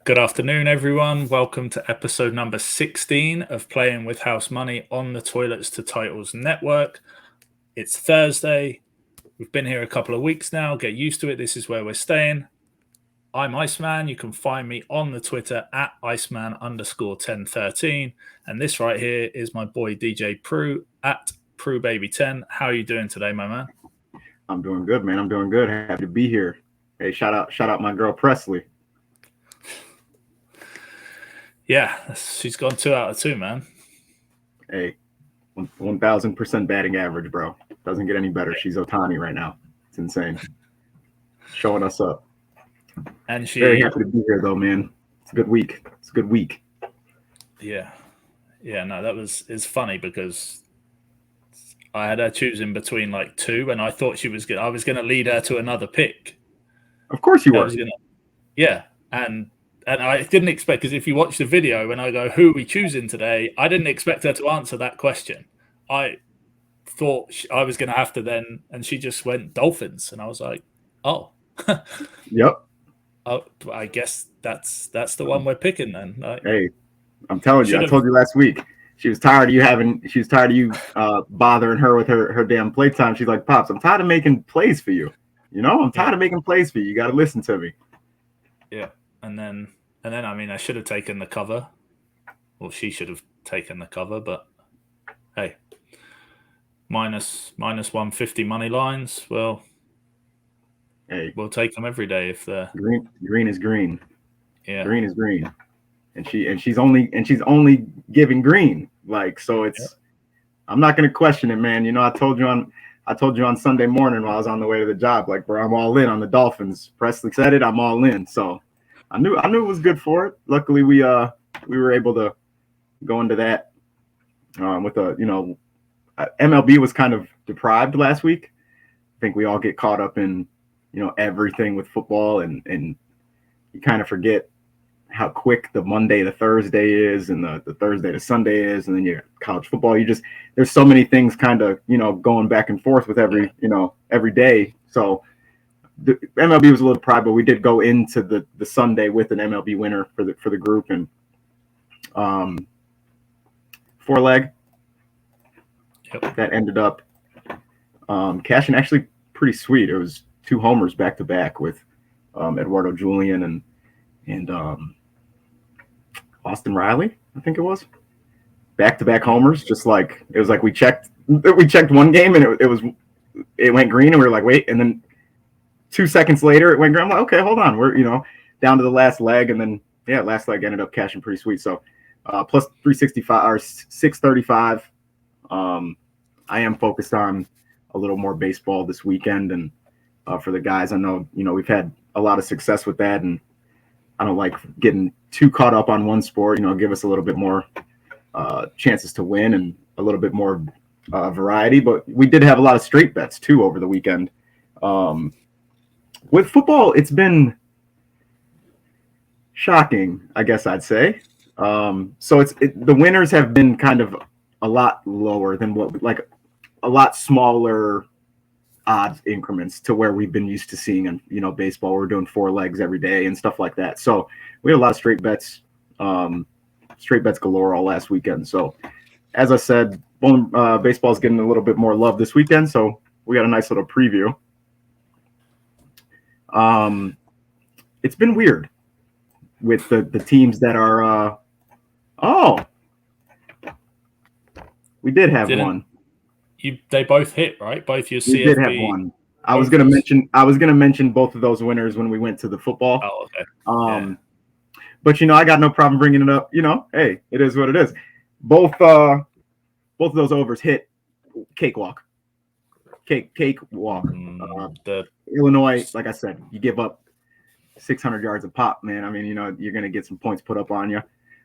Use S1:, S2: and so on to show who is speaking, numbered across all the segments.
S1: Good afternoon, everyone. Welcome to episode number 16 of Playing with House Money on the Toilets to Titles Network. It's Thursday. We've been here a couple of weeks now. Get used to it. This is where we're staying. I'm Iceman. You can find me on the Twitter at Iceman_1013. And this right here is my boy DJ Prue at PrueBaby10. How are you doing today, my man?
S2: I'm doing good, man. I'm doing good. Happy to be here. Hey, shout out my girl Presley.
S1: Yeah, she's gone 2 out of 2, man.
S2: Hey, 1,000% batting average, bro. Doesn't get any better. She's Otani right now. It's insane. Showing us up.
S1: And she
S2: very happy to be here, though, man. It's a good week.
S1: Yeah. No, it's funny because I had her choosing between like two, and I thought I was gonna lead her to another pick.
S2: Of course you were.
S1: And I didn't expect, because if you watch the video when I go, who are we choosing today? I didn't expect her to answer that question. I thought I was going to have to then, and she just went Dolphins. And I was like, oh.
S2: Yep.
S1: Oh, I guess that's the one we're picking then.
S2: Hey, I'm telling you, I told you last week. She was tired of you bothering her with her damn playtime. She's like, Pops, I'm tired of making plays for you. I'm tired of making plays for you. You got to listen to me.
S1: Yeah. And then, I mean, I should have taken the cover. Well, she should have taken the cover, but hey, minus 150 money lines. Well,
S2: hey,
S1: we'll take them every day if the
S2: green is green.
S1: Yeah,
S2: green is green, and she's only giving green. Like, so it's. Yep. I'm not gonna question it, man. I told you on Sunday morning while I was on the way to the job, like, bro, I'm all in on the Dolphins. Presley said it. I'm all in. So. I knew it was good for it. Luckily, we were able to go into that with MLB was kind of deprived last week. I think we all get caught up in everything with football, and you kind of forget how quick the Monday to Thursday is, and the Thursday to Sunday is, and then you college football. There's so many things kind of going back and forth with every day. So. The MLB was a little deprived, but we did go into the Sunday with an MLB winner for the group, and 4-leg.
S1: Yep.
S2: That ended up cashing actually pretty sweet. It was 2 homers back to back with Eduardo Julian and Austin Riley, I think it was. Back to back homers, just like it was like we checked one game and it went green, and we were like, wait, and then 2 seconds later, it went green. I'm like, okay, hold on. We're, down to the last leg. And then, last leg ended up cashing pretty sweet. So plus 365 or 635. I am focused on a little more baseball this weekend. And for the guys, I know, we've had a lot of success with that. And I don't like getting too caught up on one sport, give us a little bit more chances to win and a little bit more variety. But we did have a lot of straight bets, too, over the weekend. With football, it's been shocking, I guess I'd say. So the winners have been kind of a lot lower than a lot smaller odds increments to where we've been used to seeing in baseball. We're doing 4 legs every day and stuff like that. So we had a lot of straight bets galore all last weekend. So as I said, baseball's getting a little bit more love this weekend. So we got a nice little preview. It's been weird with the teams that are we did have one.
S1: They both hit, right? Both your CFB.
S2: We did have one. I was gonna mention both of those winners when we went to the football.
S1: Oh, okay.
S2: But I got no problem bringing it up. Hey, it is what it is. Both of those overs hit cakewalk. The Illinois, like I said, you give up 600 yards a pop, man. I mean, you're going to get some points put up on you.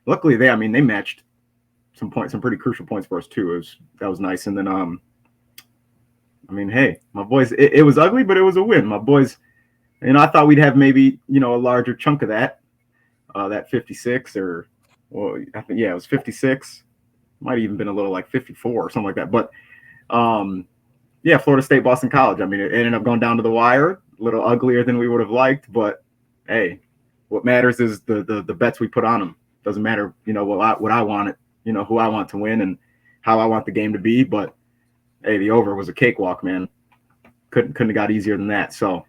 S2: Luckily, they matched some pretty crucial points for us too. That was nice. And then, hey, my boys, it was ugly, but it was a win. My boys, I thought we'd have maybe, a larger chunk of that 56 I think, it was 56. Might have even been a little like 54 or something like that. But, Florida State, Boston College. I mean, it ended up going down to the wire, a little uglier than we would have liked, but hey, What matters is the bets we put on them. Doesn't matter, what I want it, who I want to win and how I want the game to be. But hey, the over was a cakewalk, man. Couldn't have got easier than that. So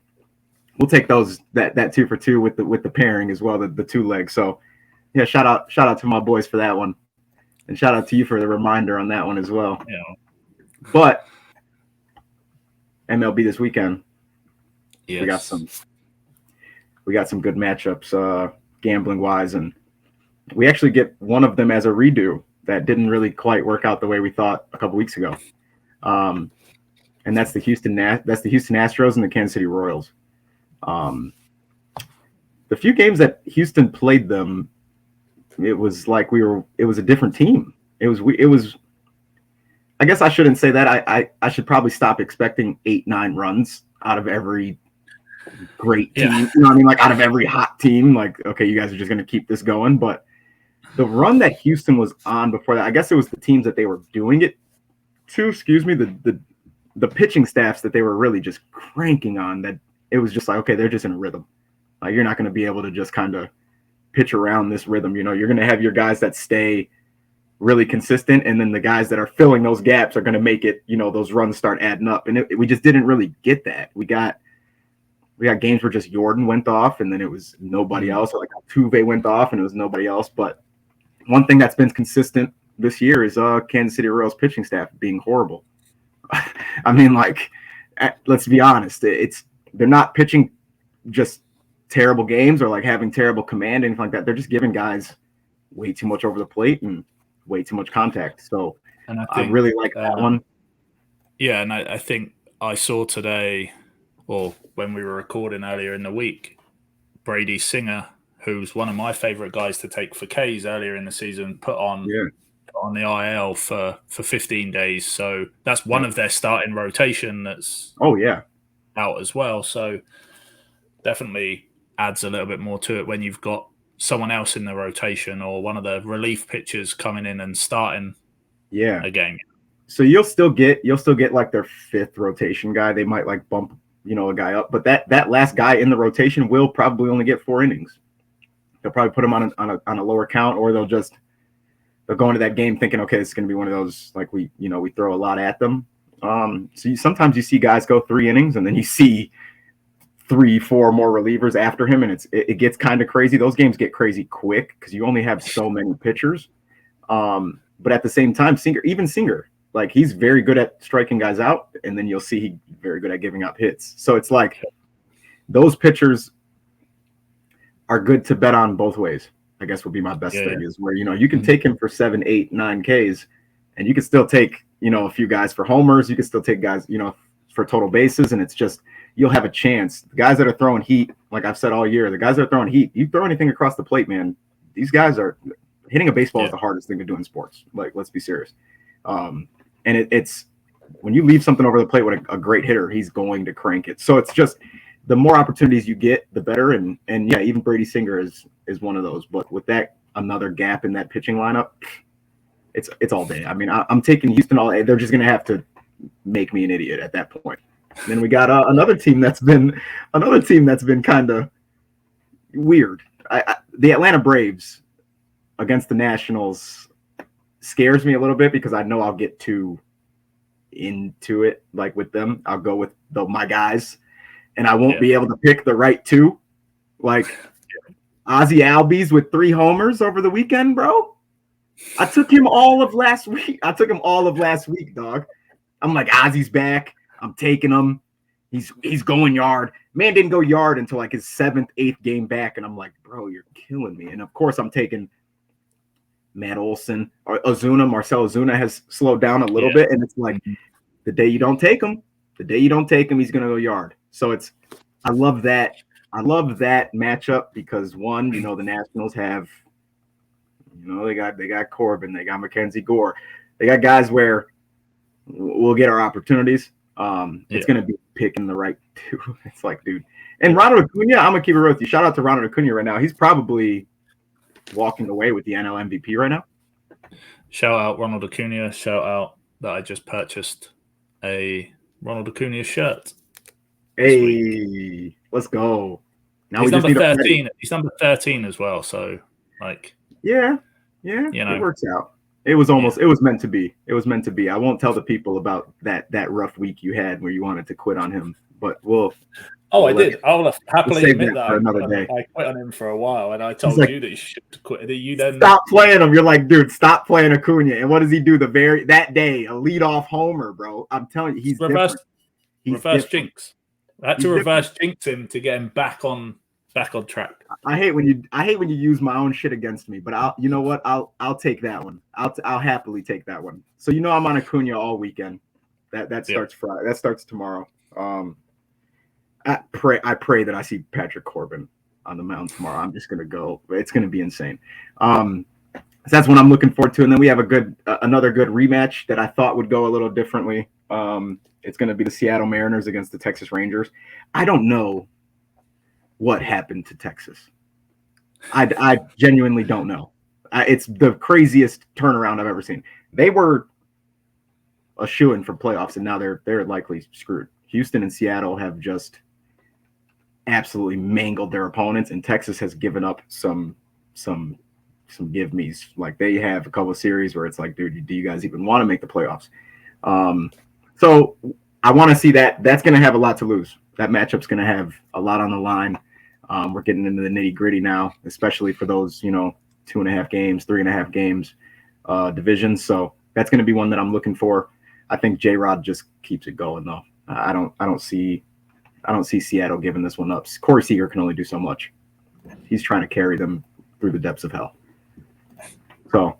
S2: we'll take that 2 for 2 with the pairing as well, the 2 legs. So yeah, shout out to my boys for that one, and shout out to you for the reminder on that one as well.
S1: Yeah.
S2: But MLB this weekend,
S1: yes.
S2: we got some good matchups, gambling wise, and we actually get one of them as a redo that didn't really quite work out the way we thought a couple weeks ago. And that's the Houston Astros and the Kansas City Royals. The few games that Houston played them, it was like it was a different team. It was. I guess I shouldn't say that. I should probably stop expecting 8-9 runs out of every great team.
S1: Yeah.
S2: You know what I mean? Like out of every hot team. Like, okay, you guys are just going to keep this going. But the run that Houston was on before that, I guess it was the teams that they were doing it to. Excuse me, the pitching staffs that they were really just cranking on. That it was just like, okay, they're just in a rhythm. Like you're not going to be able to just kind of pitch around this rhythm. You're going to have your guys that stay really consistent, and then the guys that are filling those gaps are going to make it, those runs start adding up. And we just didn't really get that. We got games where just Jordan went off, and then it was nobody else. Or like Altuve went off, and it was nobody else. But one thing that's been consistent this year is Kansas City Royals pitching staff being horrible. I mean, like, let's be honest. They're not pitching just terrible games or like having terrible command, anything like that. They're just giving guys way too much over the plate and way too much contact. So I really like that one.
S1: Yeah, and I think I saw today, or when we were recording earlier in the week, Brady Singer, who's one of my favorite guys to take for K's earlier in the season, put on the IL for 15 days. So that's one of their starting rotation that's out as well. So definitely adds a little bit more to it when you've got someone else in the rotation or one of the relief pitchers coming in and starting a game.
S2: So you'll still get like their 5th rotation guy. They might like bump, a guy up, but that last guy in the rotation will probably only get 4 innings. They'll probably put him on a lower count, or they'll go into that game thinking, okay, this is going to be one of those, like we throw a lot at them. So sometimes you see guys go 3 innings, and then you see 3-4 more relievers after him, and it gets kind of crazy. Those games get crazy quick because you only have so many pitchers. But at the same time, Singer, like he's very good at striking guys out, and then you'll see he's very good at giving up hits. So it's like those pitchers are good to bet on both ways, I guess would be my best thing, is where, you can take him for 7, 8, 9 Ks, and you can still take, a few guys for homers. You can still take guys, for total bases, and it's just, you'll have a chance. The guys that are throwing heat, like I've said all year, the guys that are throwing heat, you throw anything across the plate, man, these guys are hitting a baseball is the hardest thing to do in sports. Like, let's be serious. And it's when you leave something over the plate with a great hitter, he's going to crank it. So it's just the more opportunities you get, the better. And yeah, even Brady Singer is one of those. But with that, another gap in that pitching lineup, it's all day. I mean, I'm taking Houston all day. They're just going to have to make me an idiot at that point. And then we got another team that's been kind of weird. The Atlanta Braves against the Nationals scares me a little bit because I know I'll get too into it. Like with them, I'll go with my guys, and I won't be able to pick the right 2. Like Ozzie Albies with 3 homers over the weekend, bro. I took him all of last week. Dog. I'm like, Ozzie's back. I'm taking him. He's going yard. Man didn't go yard until like his 7th, 8th game back, and I'm like, bro, you're killing me. And of course, I'm taking Matt Olson or Ozuna. Marcell Ozuna has slowed down a little bit, and it's like the day you don't take him, he's gonna go yard. So I love that matchup because one, the Nationals have, they got Corbin, they got Mackenzie Gore, they got guys where we'll get our opportunities. It's going to be picking the right 2. It's like, dude. And Ronald Acuna, I'm going to keep it real with you. Shout out to Ronald Acuna right now. He's probably walking away with the NL MVP right now.
S1: Shout out Ronald Acuna. Shout out that I just purchased a Ronald Acuna shirt.
S2: Hey, let's go. Now
S1: he's
S2: we just
S1: number
S2: need
S1: 13. He's number 13 as well. So, like,
S2: yeah, it works out. It was almost. It was meant to be. It was meant to be. I won't tell the people about that rough week you had where you wanted to quit on him, but we'll.
S1: Oh, I did. I'll happily admit that
S2: for another day.
S1: I quit on him for a while, and I told you that you should quit. You then
S2: stop playing him. You're like, dude, stop playing Acuna. And what does he do that day? A leadoff homer, bro. I'm telling you, he's reverse
S1: jinx. I had to reverse jinx him to get him back on track.
S2: I hate when you use my own shit against me, but you know what? I'll take that one. I'll happily take that one. So I'm on Acuna all weekend. That starts Friday. That starts tomorrow. I pray that I see Patrick Corbin on the mound tomorrow. I'm just gonna go. It's gonna be insane. So that's what I'm looking forward to. And then we have another good rematch that I thought would go a little differently. It's gonna be the Seattle Mariners against the Texas Rangers. I don't know what happened to Texas. I genuinely don't know. It's the craziest turnaround I've ever seen. They were a shoo-in for playoffs, and now they're likely screwed. Houston and Seattle have just absolutely mangled their opponents, and Texas has given up some give me's. Like, they have a couple of series where it's like, dude, do you guys even want to make the playoffs? So I want to see that. That's going to have a lot to lose. That matchup's going to have a lot on the line. We're getting into the nitty gritty now, especially for those 2.5 games, 3.5 games divisions. So that's going to be one that I'm looking for. I think J-Rod just keeps it going though. I don't see Seattle giving this one up. Corey Seager can only do so much. He's trying to carry them through the depths of hell. So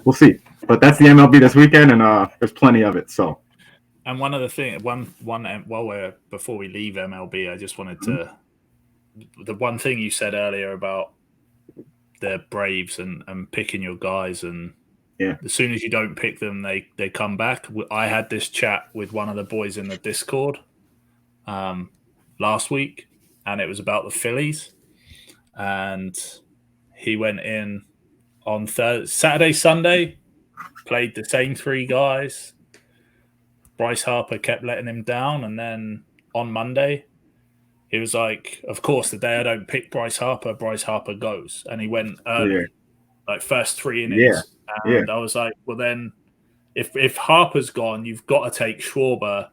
S2: we'll see. But that's the MLB this weekend, and there's plenty of it. So.
S1: And one other thing, before we leave MLB, I just wanted to. The one thing you said earlier about the Braves and picking your guys, and as soon as you don't pick them, they come back. I had this chat with one of the boys in the Discord last week, and it was about the Phillies. And he went in on Saturday, Sunday, played the same 3 guys. Bryce Harper kept letting him down, and then on Monday, he was like, of course, the day I don't pick Bryce Harper goes. And he went early, like first 3 innings. And I was like, well, then if Harper's gone, you've got to take Schwarber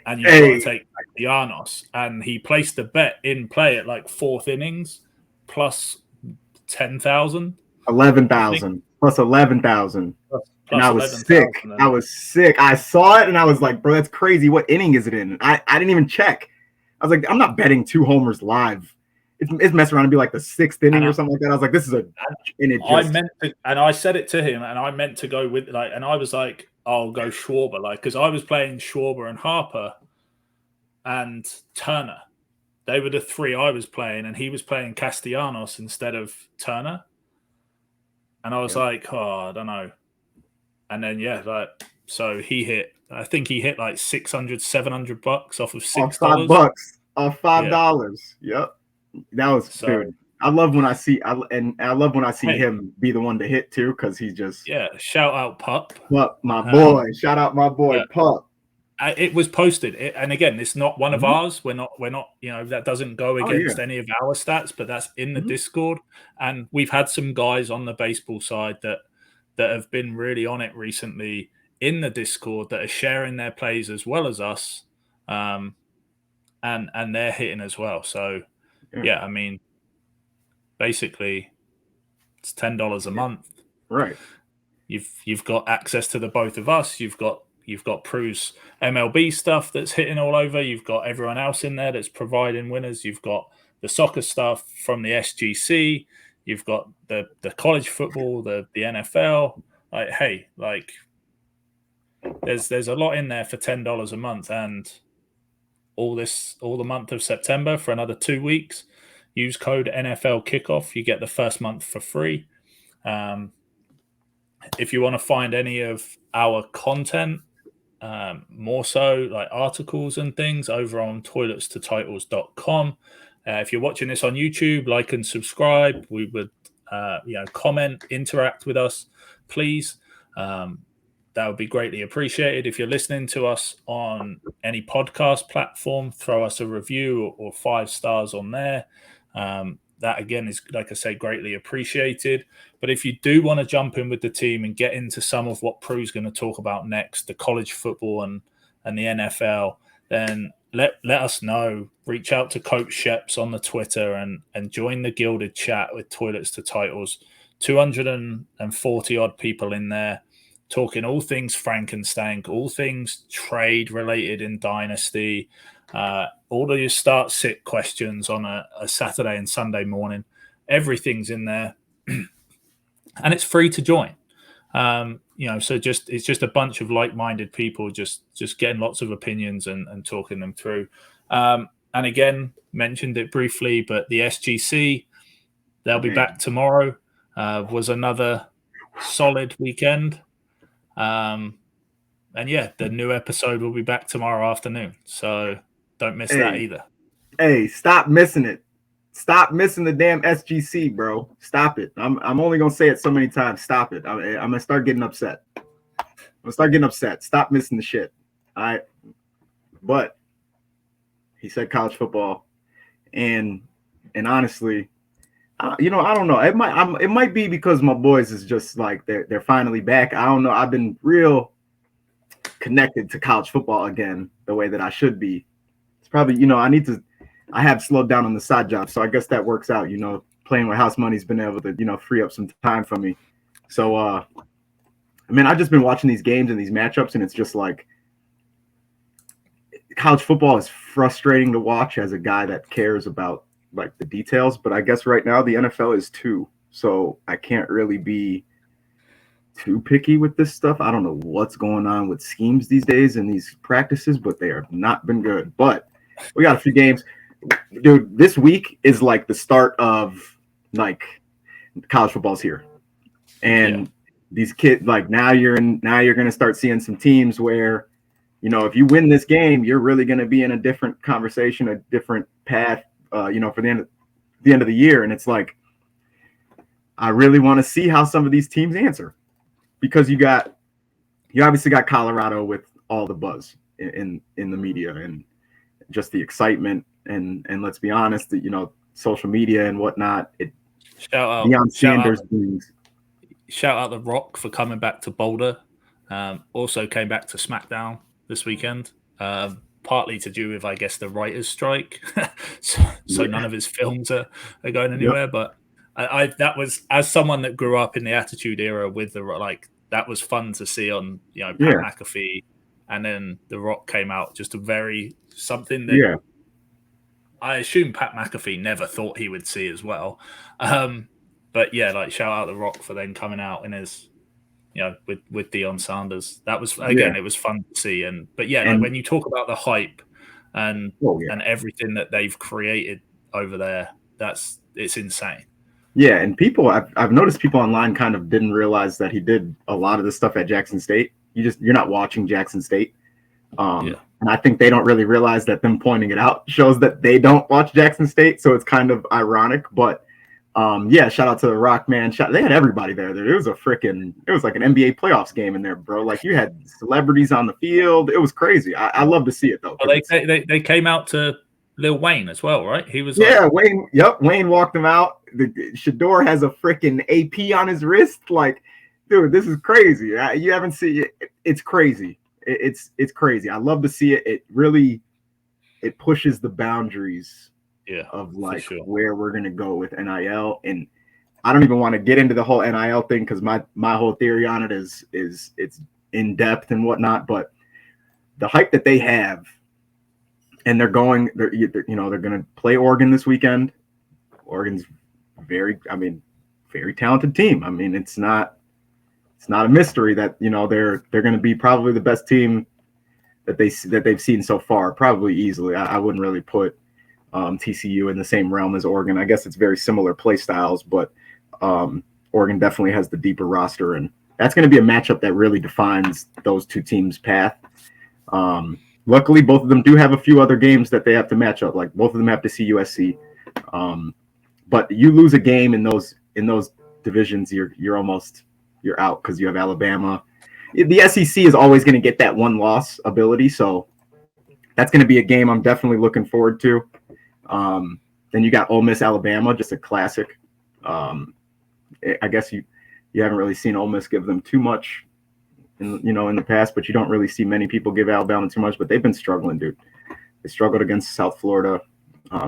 S1: and you've got to take Castellanos. And he placed a bet in play at like 4th innings plus 10,000.
S2: 11,000 plus 11,000. And I was sick. I saw it and I was like, bro, that's crazy. What inning is it in? I didn't even check. I was like, I'm not betting 2 homers live. It's messing around to be like the 6th inning or something like that. I was like, this is
S1: I said it to him, and I meant to go with and I was like, I'll go Schwarber, because I was playing Schwarber and Harper and Turner. They were the 3 I was playing, and he was playing Castellanos instead of Turner. And I was like, oh, I don't know. And then so he hit. I think he hit like $600-700 off of $6.
S2: Off $5. Yep, that was dude. I love when I see him be the one to hit too, because he's just
S1: shout out Pup,
S2: my boy. Shout out my boy Pup.
S1: It was posted, and again, it's not one of ours. We're not. That doesn't go against any of our stats, but that's in the Discord, and we've had some guys on the baseball side that have been really on it recently in the Discord that are sharing their plays as well as us, and they're hitting as well. So I mean, basically, it's $10 a month.
S2: Right.
S1: You've got access to the both of us. You've got Prue's MLB stuff that's hitting all over. You've got everyone else in there that's providing winners. You've got the soccer stuff from the SGC. You've got the college football, the NFL. There's a lot in there for $10 a month, and all the month of September for another 2 weeks. Use code NFL Kickoff. You get the first month for free. If you want to find any of our content, more so like articles and things, over on toiletstotitles.com. If you're watching this on YouTube, like and subscribe. We would comment, interact with us, please. that would be greatly appreciated. If you're listening to us on any podcast platform, throw us a review or 5 stars on there. That again is, like I say, greatly appreciated. But if you do want to jump in with the team and get into some of what Prue's going to talk about next, the college football and the NFL, then let us know. Reach out to Coach Sheps on the Twitter and join the Gilded Chat with Toilets to Titles. 240 odd people in there talking all things Frankenstein, all things trade related in Dynasty, all of your start sit questions on a Saturday and Sunday morning. Everything's in there, and it's free to join. So it's just a bunch of like-minded people just getting lots of opinions and talking them through. And again, mentioned it briefly, but the SGC, they'll be back tomorrow. Was another solid weekend. And yeah, the new episode will be back tomorrow afternoon. So don't miss that either.
S2: Hey, stop missing it. Stop missing the damn SGC, bro. Stop it. I'm only gonna say it so many times. Stop it. I'm gonna start getting upset. Stop missing the shit. All right. But he said college football, and honestly, I don't know. It might be because my boys is just like they're finally back. I don't know. I've been real connected to college football again the way that I should be. It's probably, I have slowed down on the side job, so I guess that works out. Playing with house money's been able to, free up some time for me. So, I've just been watching these games and these matchups, and it's just like college football is frustrating to watch as a guy that cares about like the details. But I guess right now the NFL is too, so I can't really be too picky with this stuff. I don't know what's going on with schemes these days and these practices, but they have not been good. But we got a few games. Dude, this week is like the start of like college football's here. And these kids, like now you're going to start seeing some teams where, if you win this game, you're really going to be in a different conversation, a different path, for the end of the year. And it's like, I really want to see how some of these teams answer, because you obviously got Colorado with all the buzz in the media and just the excitement. And let's be honest, social media and whatnot.
S1: Shout out The Rock for coming back to Boulder. Also came back to SmackDown this weekend. Partly to do with, I guess, the writers' strike. so none of his films are going anywhere. Yep. But I that was, as someone that grew up in the Attitude Era with that was fun to see on Pat McAfee, and then The Rock came out, just something that I assume Pat McAfee never thought he would see as well. But yeah, shout out The Rock for then coming out in his with Deion Sanders. That was, again, it was fun to see. But when you talk about the hype and everything that they've created over there, it's insane.
S2: Yeah, and I've noticed people online kind of didn't realize that he did a lot of this stuff at Jackson State. You're not watching Jackson State. And I think they don't really realize that them pointing it out shows that they don't watch Jackson State. So it's kind of ironic, but shout out to The Rock, man. They had everybody there. It was like an NBA playoffs game in there, bro. Like, you had celebrities on the field. It was crazy. I love to see it though.
S1: Well, they came out to Lil Wayne as well, right? He was
S2: Wayne. Yep, Wayne walked him out. Shador has a freaking AP on his wrist. Like, dude, this is crazy. You haven't seen it. It's crazy. It's crazy. I love to see it. It pushes the boundaries of where we're gonna go with NIL. And I don't even want to get into the whole NIL thing, because my whole theory on it is it's in depth and whatnot. But the hype that they have, and they're gonna play Oregon this weekend. Oregon's very talented team. I mean, it's not a mystery that they're going to be probably the best team that they've seen so far, probably easily. I wouldn't really put TCU in the same realm as Oregon. I guess it's very similar play styles, but Oregon definitely has the deeper roster, and that's going to be a matchup that really defines those two teams' path. Luckily, both of them do have a few other games that they have to match up. Like, both of them have to see USC. But you lose a game in those divisions, you're out, because you have Alabama. the SEC is always going to get that one loss ability, so that's going to be a game I'm definitely looking forward to. Then you got Ole Miss, Alabama, just a classic. I guess you haven't really seen Ole Miss give them too much, in the past, but you don't really see many people give Alabama too much. But they've been struggling, dude. They struggled against South Florida.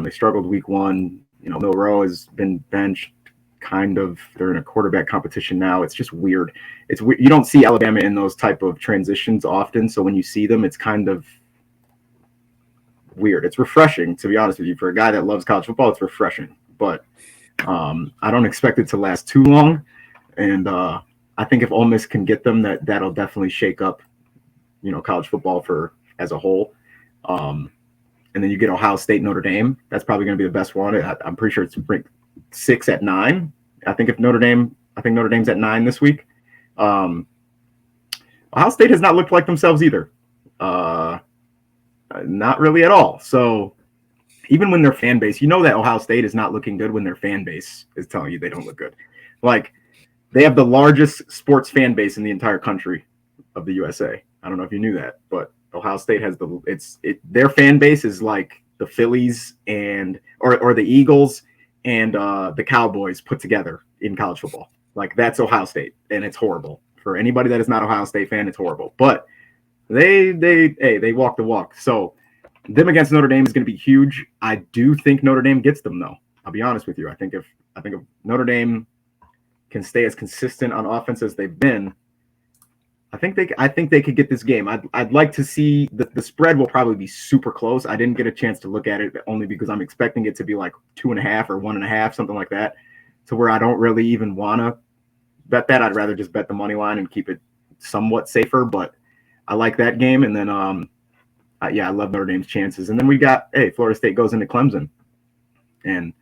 S2: They struggled week 1. Milroe has been benched. Kind of, they're in a quarterback competition now. It's just weird. It's weird. You don't see Alabama in those type of transitions often, so when you see them, it's kind of weird. It's refreshing, to be honest with you. For a guy that loves college football, it's refreshing. But I don't expect it to last too long, and I think if Ole Miss can get them, that'll definitely shake up, college football as a whole. And then you get Ohio State, Notre Dame. That's probably going to be the best one. I'm pretty sure it's ranked 6 at 9. I think Notre Dame's at 9 this week. Ohio State has not looked like themselves either. Not really at all. So even when their fan base, that Ohio State is not looking good when their fan base is telling you they don't look good. Like, they have the largest sports fan base in the entire country of the USA. I don't know if you knew that, but Ohio State has their fan base is like the Phillies or the Eagles and the Cowboys put together in college football. Like, that's Ohio State, and it's horrible. For anybody that is not Ohio State fan, it's horrible. But they walk the walk. So them against Notre Dame is going to be huge. I do think Notre Dame gets them, though. I'll be honest with you. I think if Notre Dame can stay as consistent on offense as they've been, I think they could get this game. I'd like to see the spread will probably be super close. I didn't get a chance to look at it only because I'm expecting it to be like 2.5 or 1.5, something like that, to where I don't really even want to bet that. I'd rather just bet the money line and keep it somewhat safer. But I like that game. And then I love Notre Dame's chances. And then we got Florida State goes into Clemson, and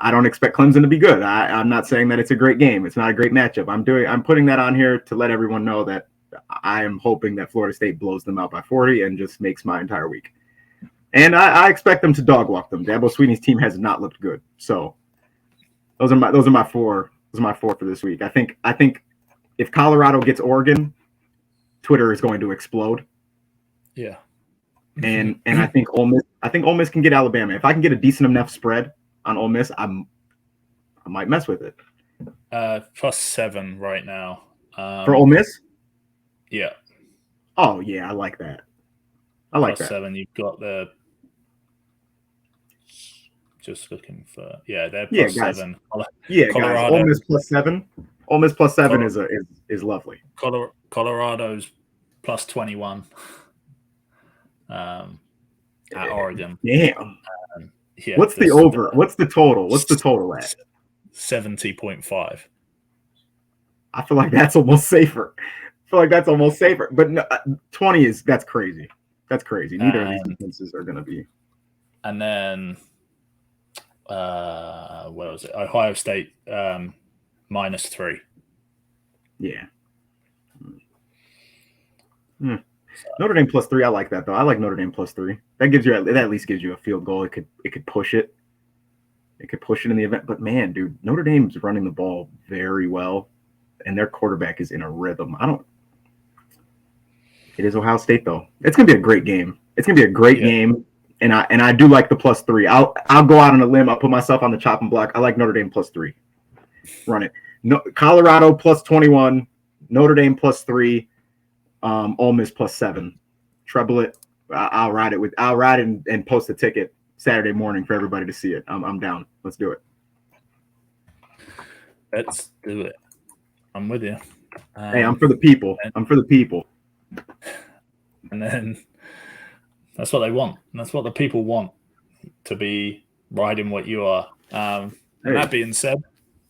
S2: I don't expect Clemson to be good. I'm not saying that it's a great game. It's not a great matchup. I'm putting that on here to let everyone know that I am hoping that Florida State blows them out by 40 and just makes my entire week. And I expect them to dog walk them. Dabo Swinney's team has not looked good. So those are my four. Those are my four for this week. I think if Colorado gets Oregon, Twitter is going to explode.
S1: Yeah.
S2: And I think Ole Miss can get Alabama. If I can get a decent enough spread on Ole Miss, I might mess with it.
S1: +7 right now.
S2: For Ole Miss?
S1: Yeah.
S2: Oh, yeah, I like that. I like that.
S1: +7. You've got the. Just looking for. Yeah, they're +7.
S2: Yeah, Colorado. Guys. Ole Miss +7. Ole Miss +7 is lovely.
S1: Colorado's +21. At Oregon.
S2: Damn.
S1: Yeah.
S2: What's the over? What's the total? What's the total at?
S1: 70.5.
S2: I feel like that's almost safer. But no, 20 that's crazy. That's crazy. Neither of these defenses are going to be.
S1: And then, where was it? Ohio State -3.
S2: Yeah. Notre Dame +3. I like that though. I like Notre Dame +3. That at least gives you a field goal. It could push it. It could push it in the event. But man, dude, Notre Dame's running the ball very well, and their quarterback is in a rhythm. It is Ohio State though. It's gonna be a great game. It's gonna be a great game, and I do like the +3. I'll go out on a limb. I'll put myself on the chopping block. I like Notre Dame +3. Run it. No, Colorado +21. Notre Dame +3. Ole Miss +7. Treble it. I'll ride it and post a ticket Saturday morning for everybody to see it. I'm down. Let's do it.
S1: Let's do it. I'm with you.
S2: Hey, I'm for the people.
S1: And then that's what they want. And that's what the people want, to be riding what you are. And that being said,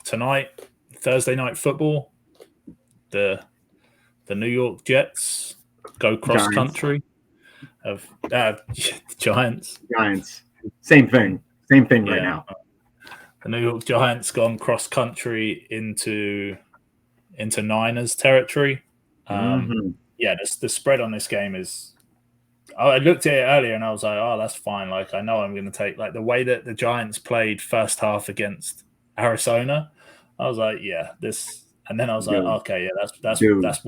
S1: tonight, Thursday night football, the New York Jets go cross country of Giants.
S2: Same thing right now.
S1: The New York Giants gone cross country into Niners territory. Yeah, the spread on this game is. I looked at it earlier and I was like, oh, that's fine. Like, I know I'm going to take, like, the way that the Giants played first half against Arizona. I was like, yeah, this. And then I was like, okay, yeah, that's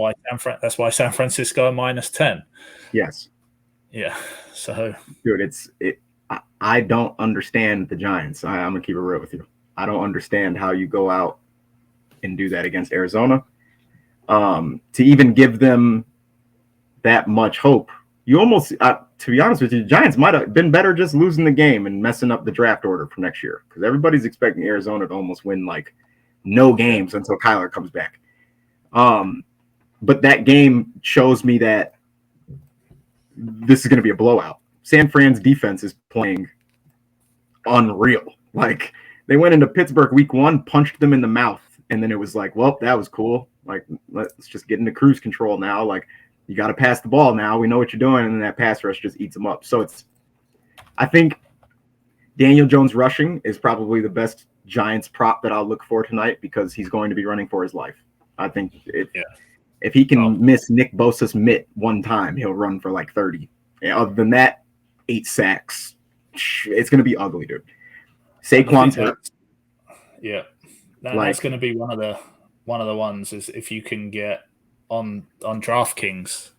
S1: why San Francisco are -10.
S2: Yes.
S1: Yeah. So,
S2: dude, I don't understand the Giants. I'm gonna keep it real with you. I don't understand how you go out and do that against Arizona. To even give them that much hope, you almost, to be honest with you, the Giants might have been better just losing the game and messing up the draft order for next year, because everybody's expecting Arizona to almost win like no games until Kyler comes back. But that game shows me that this is going to be a blowout. San Fran's defense is playing unreal. Like, they went into Pittsburgh week 1, punched them in the mouth, and then it was like, well, that was cool. Like, let's just get into cruise control now. Like, you got to pass the ball now. We know what you're doing, and then that pass rush just eats them up. So I think Daniel Jones rushing is probably the best Giants prop that I'll look for tonight, because he's going to be running for his life. I think if he can miss Nick Bosa's mitt one time, he'll run for like 30. And other than that, 8 sacks. It's going to be ugly, dude. Saquon's hurt.
S1: Yeah, that's going to be one of the ones, is if you can get on DraftKings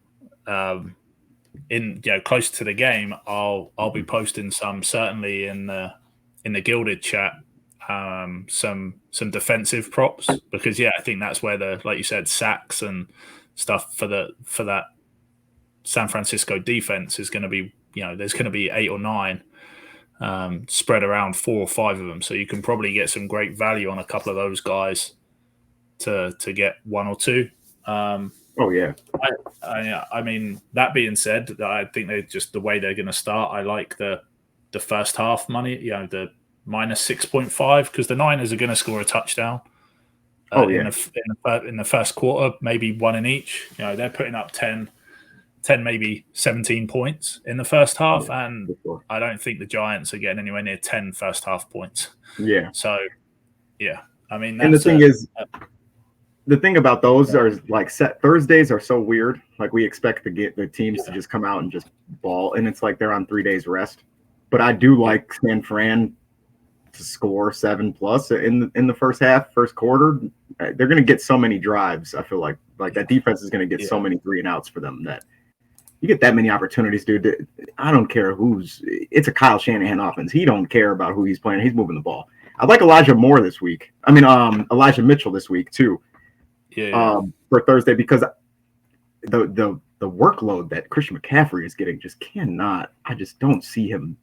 S1: close to the game, I'll be posting some, certainly in the Gilded chat, some defensive props, because I think that's where like you said, sacks and stuff for that San Francisco defense is going to be, there's going to be 8 or 9 spread around 4 or 5 of them, so you can probably get some great value on a couple of those guys to get 1 or 2. I mean, that being said, I think they just, the way they're going to start, I like the first half money, the -6.5, because the Niners are going to score a touchdown in the first quarter, maybe 1 in each. They're putting up 10, maybe 17 points in the first half, and I don't think the Giants are getting anywhere near 10 first half points.
S2: Yeah.
S1: So, I mean,
S2: and the thing is, the thing about those are like set Thursdays are so weird. Like, we expect the teams to just come out and just ball, and it's like they're on 3 days rest. But I do like San Fran to score 7+ in the first quarter. They're going to get so many drives. I feel like that defense is going to get so many 3-and-outs for them that you get that many opportunities, dude. I don't care it's a Kyle Shanahan offense. He don't care about who he's playing. He's moving the ball. I like Elijah Mitchell this week too. For Thursday, because the workload that Christian McCaffrey is getting I just don't see him.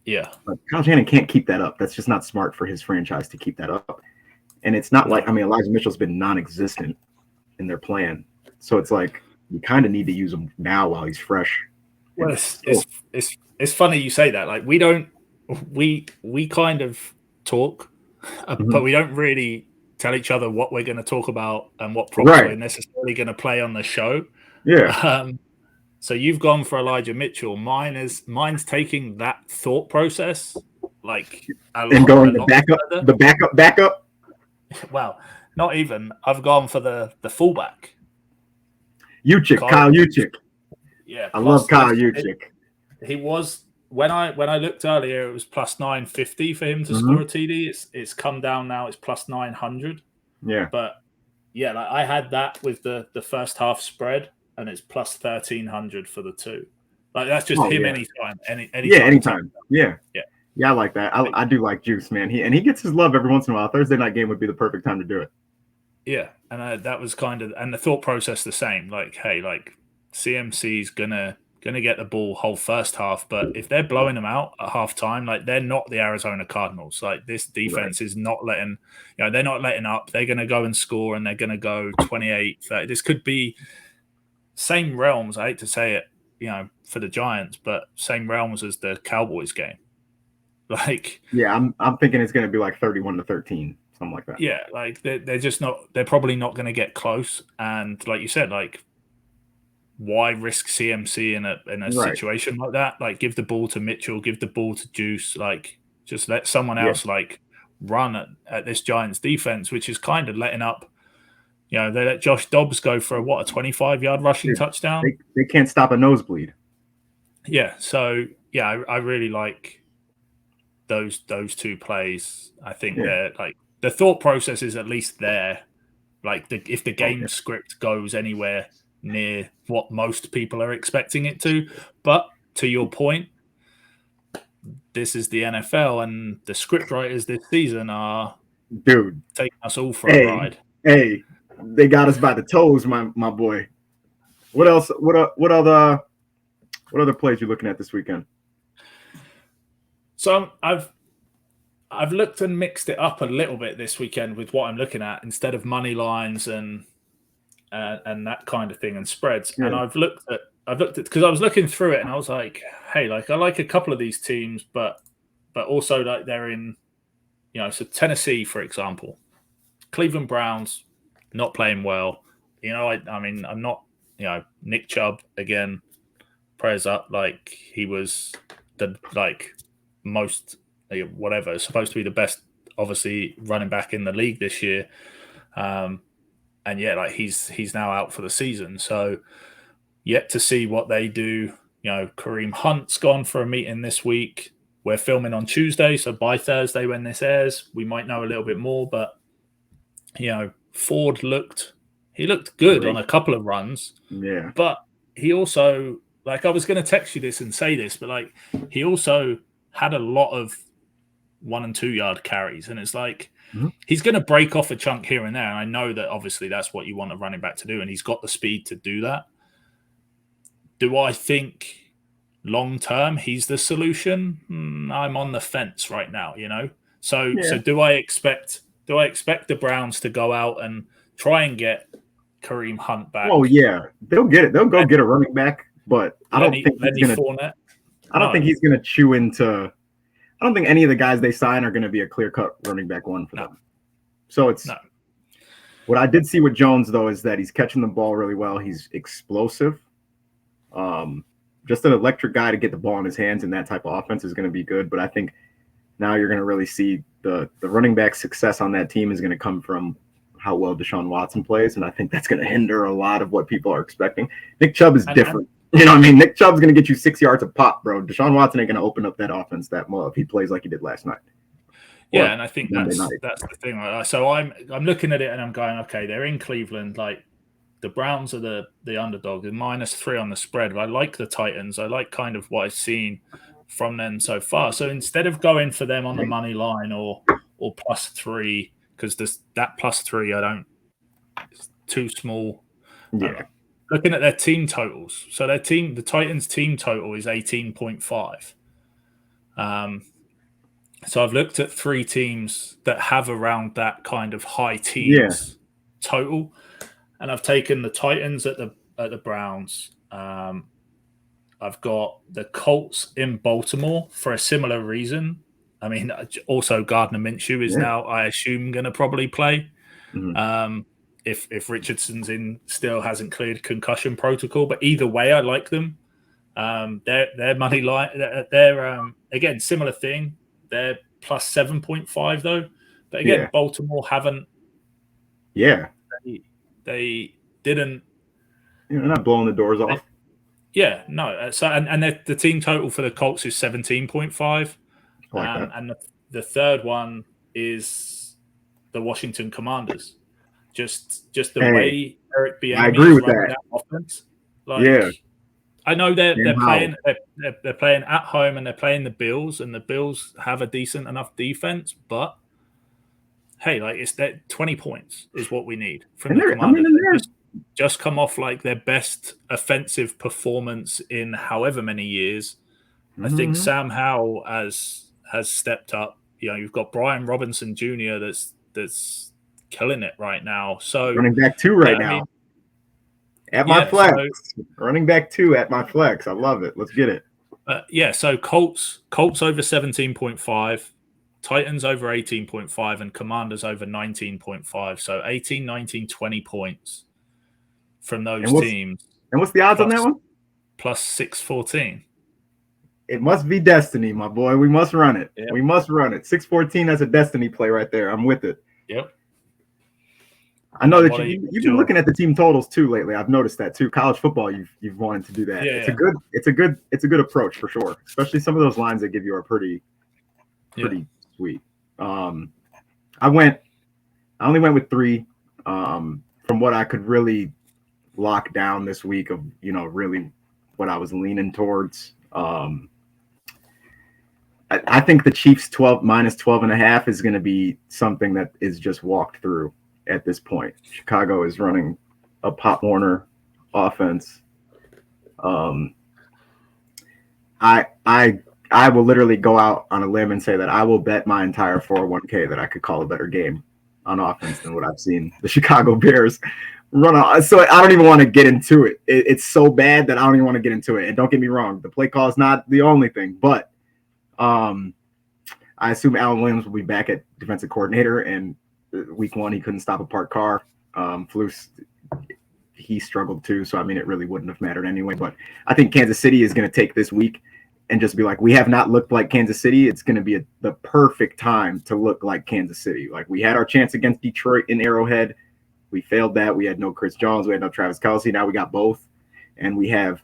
S2: Like, Kyle Shanahan can't keep that up. That's just not smart for his franchise to keep that up. And it's not like, Elijah Mitchell's been non-existent in their plan. So it's like, you kind of need to use him now while he's fresh.
S1: Well, it's funny you say that. Like, we kind of talk, but we don't really tell each other what we're going to talk about and what props we're necessarily going to play on the show.
S2: Yeah.
S1: So you've gone for Elijah Mitchell. Mine's taking that thought process, like,
S2: and going the backup.
S1: Well, not even. I've gone for the fullback.
S2: Kyle Juszczyk.
S1: Yeah,
S2: I love Kyle Juszczyk.
S1: He was, when I looked earlier, it was +950 for him to score a TD. It's come down now. It's +900.
S2: Yeah,
S1: but like, I had that with the first half spread, and it's +1300 for the 2. Like, that's just him anytime.
S2: Anytime. Yeah, I like that. I do like Juice, man. He gets his love every once in a while. Thursday night game would be the perfect time to do it.
S1: Yeah, and that was kind of, and the thought process the same. Like, hey, like, CMC's gonna get the ball whole first half, but if they're blowing them out at halftime, like, they're not the Arizona Cardinals. Like, this defense is not letting, they're not letting up. They're gonna go and score, and they're gonna go 28, 30. This could be same realms. I hate to say it, for the Giants, but same realms as the Cowboys game. Like,
S2: I'm thinking it's gonna be like 31-13. Something like that.
S1: Yeah, like, they're just not. They're probably not going to get close. And like you said, like, why risk CMC in a situation like that? Like, give the ball to Mitchell, give the ball to Juice. Like, just let someone else like run at this Giants defense, which is kind of letting up. They let Josh Dobbs go for a 25-yard rushing touchdown.
S2: They can't stop a nosebleed.
S1: Yeah. So I really like those 2 plays. I think they're like, the thought process is at least there Like if the game script goes anywhere near what most people are expecting it to. But to your point, this is the NFL, and the script writers this season are taking us all for a ride.
S2: Hey, they got us by the toes, my boy. What else? What other plays you looking at this weekend?
S1: So I've looked and mixed it up a little bit this weekend with what I'm looking at instead of money lines and that kind of thing and spreads. Yeah. And I've looked at because I was looking through it and I was like, hey, like I like a couple of these teams, but also like they're in, so Tennessee, for example, Cleveland Browns not playing well. I mean, I'm not, Nick Chubb again, prayers up. Like he was the most whatever, supposed to be the best, obviously running back in the league this year. And yeah, like he's now out for the season. So yet to see what they do. Kareem Hunt's gone for a meeting this week. We're filming on Tuesday, so by Thursday when this airs, we might know a little bit more. But Ford looked good on a couple of runs.
S2: Yeah.
S1: But he also, like, I was going to text you this and say this, but like he also had a lot of 1 and 2 yard carries, and it's like he's going to break off a chunk here and there. And I know that obviously that's what you want a running back to do, and he's got the speed to do that. Do I think long term he's the solution? I'm on the fence right now, So do I expect the Browns to go out and try and get Kareem Hunt back?
S2: Oh yeah, they'll get it. They'll go get a running back, but I don't think he's gonna chew into. I don't think any of the guys they sign are going to be a clear-cut running back one for them. So it's what I did see with Jones though is that he's catching the ball really well. He's explosive. Just an electric guy to get the ball in his hands, and that type of offense is going to be good. But I think now you're going to really see the running back success on that team is going to come from how well Deshaun Watson plays, and I think that's going to hinder a lot of what people are expecting. Nick Chubb is different. You know what I mean? Nick Chubb's going to get you 6 yards a pop, bro. Deshaun Watson ain't going to open up that offense that much if he plays like he did last night.
S1: Yeah, and I think that's the thing. Right? So I'm looking at it and I'm going, okay, they're in Cleveland. Like the Browns are the underdog, and -3 on the spread. But I like the Titans. I like kind of what I've seen from them so far. So instead of going for them on the money line or +3, because that +3 it's too small.
S2: Yeah.
S1: Looking at their team totals, so the Titans team total is 18.5. So I've looked at 3 teams that have around that kind of high teens total, and I've taken the Titans at the Browns. I've got the Colts in Baltimore for a similar reason. I mean, also Gardner Minshew is now, I assume, going to probably play. Mm-hmm. If Richardson's still hasn't cleared concussion protocol, but either way, I like them. Their money line, they're again similar thing. They're +7.5 though, but again, Baltimore haven't.
S2: Yeah,
S1: they didn't.
S2: They're not blowing the doors off.
S1: No. So and the team total for the Colts is 17.5, and the third one is the Washington Commanders. Just the way Eric Bieniemy is running that offense. I know they're playing they're playing at home and they're playing the Bills, and the Bills have a decent enough defense, but hey, like it's that 20 points is what we need from the Commanders. Just come off like their best offensive performance in however many years. Mm-hmm. I think Sam Howell has stepped up. You've got Brian Robinson Jr. that's killing it right now. So
S2: running back 2 now. At my flex. Running back 2 at my flex. I love it. Let's get it.
S1: So Colts over 17.5, Titans over 18.5, and Commanders over 19.5. So 18, 19, 20 points from those teams.
S2: And what's the odds on that one?
S1: +614.
S2: It must be destiny, my boy. We must run it. Yep. We must run it. 614, that's a destiny play right there. I'm with it.
S1: Yep.
S2: I know that you've been looking at the team totals too lately. I've noticed that too. College football, you've wanted to do that. It's a good approach for sure. Especially some of those lines they give you are pretty sweet. I only went with 3. From what I could really lock down this week of, really what I was leaning towards. I think the Chiefs minus 12.5 is going to be something that is just walked through at this point. Chicago is running a Pop Warner offense. I will literally go out on a limb and say that I will bet my entire 401k that I could call a better game on offense than what I've seen the Chicago Bears run on. So I don't even want to get into it. It's so bad that I don't even want to get into it. And don't get me wrong, the play call is not the only thing, but I assume Alan Williams will be back at defensive coordinator, and week 1 he couldn't stop a parked car. Flus, he struggled too, so I mean it really wouldn't have mattered anyway. But I think Kansas City is going to take this week and just be like, we have not looked like Kansas City. It's going to be the perfect time to look like Kansas City. Like, we had our chance against Detroit in Arrowhead. We failed that. We had no Chris Jones. We had no Travis Kelce. Now we got both. And we have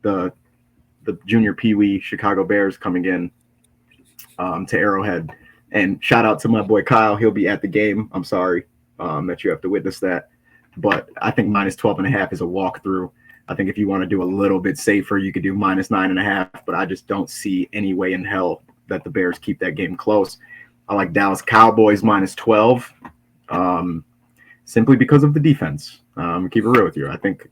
S2: the junior Pee-wee Chicago Bears coming in to Arrowhead. And shout out to my boy Kyle. He'll be at the game. I'm sorry that you have to witness that. But I think minus 12.5 is a walkthrough. I think if you want to do a little bit safer, you could do minus 9.5. But I just don't see any way in hell that the Bears keep that game close. I like Dallas Cowboys minus 12 simply because of the defense. Keep it real with you. I think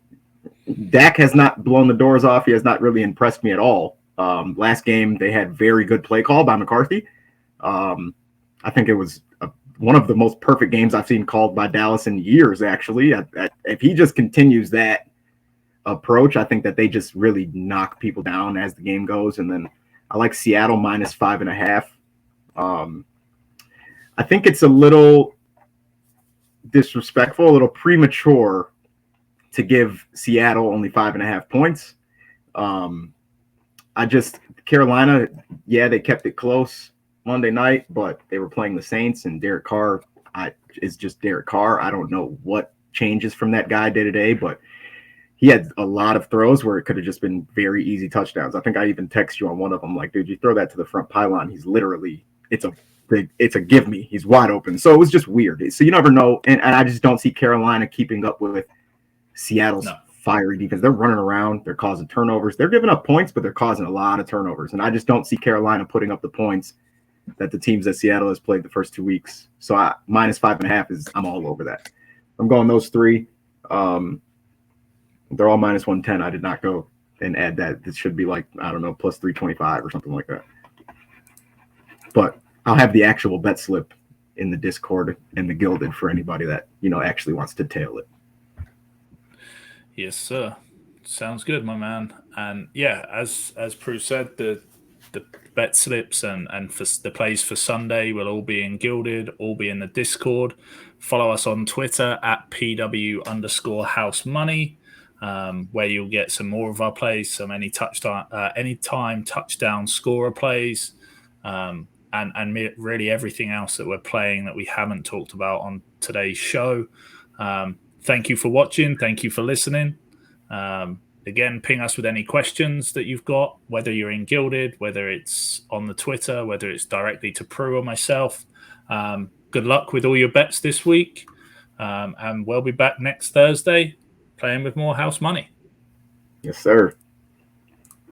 S2: Dak has not blown the doors off. He has not really impressed me at all. Last game, they had very good play call by McCarthy. I think it was one of the most perfect games I've seen called by Dallas in years, actually. If he just continues that approach, I think that they just really knock people down as the game goes. And then I like Seattle minus 5.5. I think it's a little disrespectful, a little premature to give Seattle only 5.5 points. Carolina, they kept it close Monday night, but they were playing the Saints, and Derek Carr is just Derek Carr. I don't know what changes from that guy day to day, but he had a lot of throws where it could have just been very easy touchdowns. I think I even text you on one of them, like, dude, you throw that to the front pylon. He's literally, it's a give me. He's wide open. So it was just weird. So you never know. And I just don't see Carolina keeping up with Seattle's fiery defense. They're running around. They're causing turnovers. They're giving up points, but they're causing a lot of turnovers. And I just don't see Carolina putting up the points that the teams that Seattle has played the first 2 weeks. So minus 5.5 I'm all over that. I'm going those three. They're all minus 110. I did not go and add that. This should be like, I don't know, plus 325 or something like that. But I'll have the actual bet slip in the Discord and the Gilded for anybody that, actually wants to tail it.
S1: Yes, sir. Sounds good, my man. And yeah, as Prue said, the bet slips and for the plays for Sunday will all be in Gilded, all be in the Discord. Follow us on Twitter at PW_housemoney, where you'll get some more of our plays, some anytime touchdown scorer plays, and really everything else that we're playing that we haven't talked about on today's show. Thank you for watching. Thank you for listening. Again, ping us with any questions that you've got, whether you're in Gilded, whether it's on the Twitter, whether it's directly to Prue or myself. Good luck with all your bets this week. And we'll be back next Thursday playing with more house money.
S2: Yes, sir.